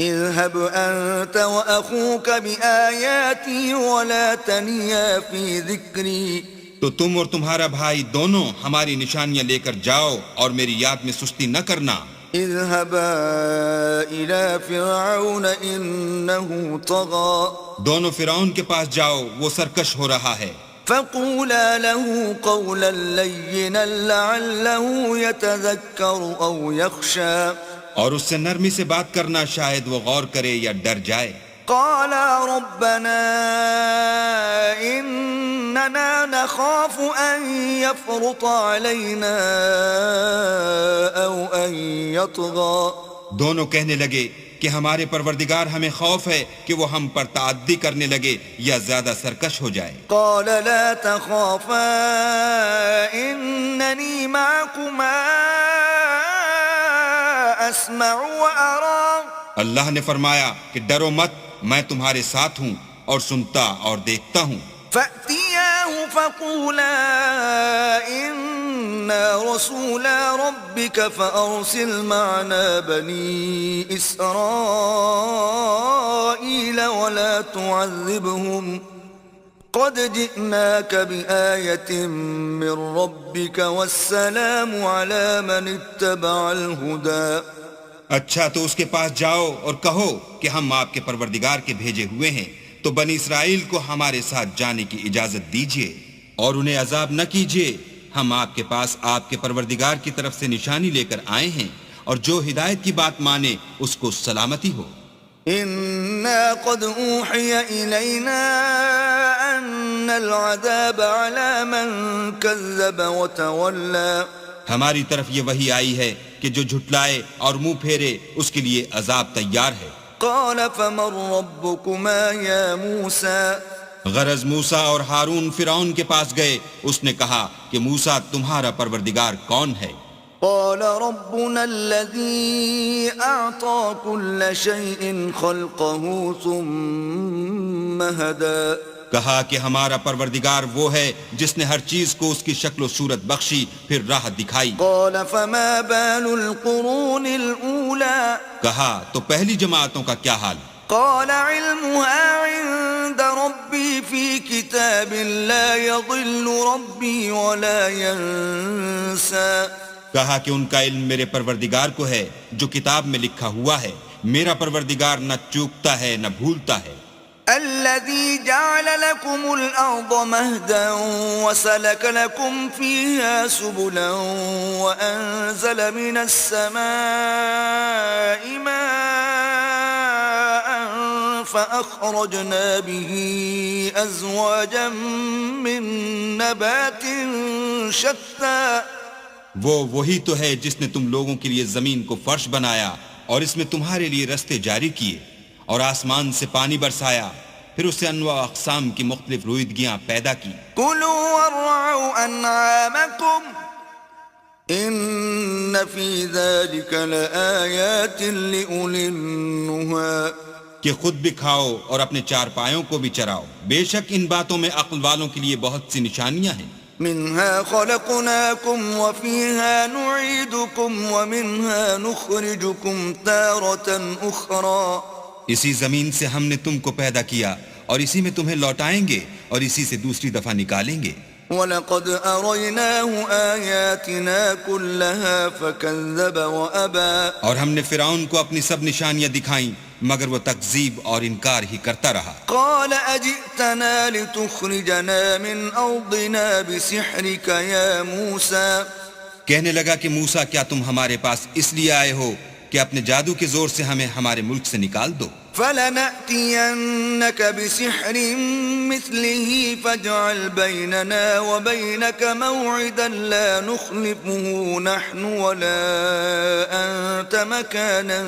اذهب أنت وأخوك بآياتي ولا تنيا في ذكري. تو تم اور تمہارا بھائی دونوں ہماری نشانیاں لے کر جاؤ اور میری یاد میں سستی نہ کرنا. اذهبا إلى فرعون إنه طغى. دونوں فرعون کے پاس جاؤ، وہ سرکش ہو رہا ہے. فقولا له قولا لينا لعله يتذكر أو يخشى. اور اس سے نرمی سے بات کرنا، شاید وہ غور کرے یا ڈر جائے. قالا ربنا إننا نخاف أن يفرط علينا أو أن يطغى. دونوں کہنے لگے کہ ہمارے پروردگار ہمیں خوف ہے کہ وہ ہم پر تعدی کرنے لگے یا زیادہ سرکش ہو جائے. قال لا تخافا إنني معكما اسمع وارى. اللہ نے فرمایا کہ ڈرو مت، میں تمہارے ساتھ ہوں اور سنتا اور دیکھتا ہوں. فأتياه فقولا إنا رسولا ربك فأرسل معنا بني إسرائيل ولا تعذبهم قد جئناك بآية من ربك والسلام على من اتبع الهدى. اچھا تو اس کے پاس جاؤ اور کہو کہ ہم آپ کے پروردگار کے بھیجے ہوئے ہیں، تو بنی اسرائیل کو ہمارے ساتھ جانے کی اجازت دیجیے اور انہیں عذاب نہ کیجیے. ہم آپ کے پاس آپ کے پروردگار کی طرف سے نشانی لے کر آئے ہیں، اور جو ہدایت کی بات مانے اس کو سلامتی ہو. إنا قد أوحي إلينا أن العذاب على من كذب وتولى. ہماری طرف یہ وحی آئی ہے کہ جو جھٹلائے اور منہ پھیرے اس کے لیے عذاب تیار ہے. قال فمن ربكما يا موسى. غرض موسیٰ اور ہارون فرعون کے پاس گئے. اس نے کہا کہ موسیٰ تمہارا پروردگار کون ہے؟ قال ربنا الذي أعطى كل شيء خلقه ثم هدى. کہا کہ ہمارا پروردگار وہ ہے جس نے ہر چیز کو اس کی شکل و صورت بخشی پھر راہ دکھائی. قال فما بال القرون الأولى. کہا تو پہلی جماعتوں کا کیا حال؟ قال علمها عند ربي في كتاب لا يضل ربي ولا ينسى. کہا کہ ان کا علم میرے پروردگار کو ہے جو کتاب میں لکھا ہوا ہے. میرا پروردگار نہ چوکتا ہے نہ بھولتا ہے. الذي جعل لكم الأرض مهدا وسلك لكم فيها سبلا وأنزل من السماء ماء فأخرجنا به أزواجا من نبات شتى. وہی تو ہے جس نے تم لوگوں کے لیے زمین کو فرش بنایا اور اس میں تمہارے لیے رستے جاری کیے، اور آسمان سے پانی برسایا، پھر اس سے انواع اقسام کی مختلف رویدگیاں پیدا کی. كلوا وارعوا أنعامكم إن في ذلك لآيات لأولي النهى. کہ خود بھی کھاؤ اور اپنے چارپایوں کو بھی چراؤ، بے شک ان باتوں میں عقل والوں کے لیے بہت سی نشانیاں ہیں. منها خلقناكم وفيها نعيدكم ومنها نخرجكم تارة أخرى. اسی زمین سے ہم نے تم کو پیدا کیا اور اسی میں تمہیں لوٹائیں گے اور اسی سے دوسری دفعہ نکالیں گے. وَلَقَدْ أَرَيْنَاهُ آيَاتِنَا كُلَّهَا فَكَذَّبَ وَأَبَى. اور ہم نے فرعون کو اپنی سب نشانیاں دکھائیں مگر وہ تکذیب اور انکار ہی کرتا رہا. قَالَ أَجِئْتَنَا لِتُخْرِجَنَا مِنْ أَرْضِنَا بِسِحْرِكَ يَا مُوسَى. کہنے لگا کہ موسیٰ کیا تم ہمارے پاس اس لیے آئے ہو کہ اپنے جادو کے زور سے ہمیں ہمارے ملک سے نکال دو؟ فَلَنَأْتِيَنَّكَ بِسِحْرٍ مِثْلِهِ فَاجْعَلْ بَيْنَنَا وَبَيْنَكَ مَوْعِدًا لَا نُخْلِفُهُ نَحْنُ وَلَا أَنْتَ مَكَانًا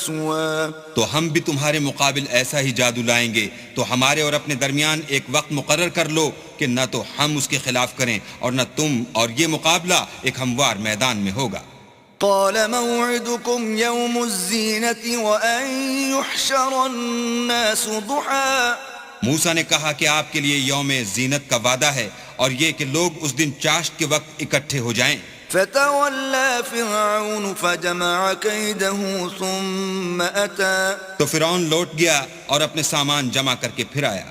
سُوًى. تو ہم بھی تمہارے مقابل ایسا ہی جادو لائیں گے، تو ہمارے اور اپنے درمیان ایک وقت مقرر کر لو کہ نہ تو ہم اس کے خلاف کریں اور نہ تم، اور یہ مقابلہ ایک ہموار میدان میں ہوگا. قال موعدكم يوم الزينة وأن يحشر الناس ضحى. موسیٰ نے کہا کہ آپ کے لیے یوم زینت کا وعدہ ہے اور یہ کہ لوگ اس دن چاشت کے وقت اکٹھے ہو جائیں. فتولى فرعون فجمع كيده ثم أتى تو فرعون لوٹ گیا اور اپنے سامان جمع کر کے پھر آیا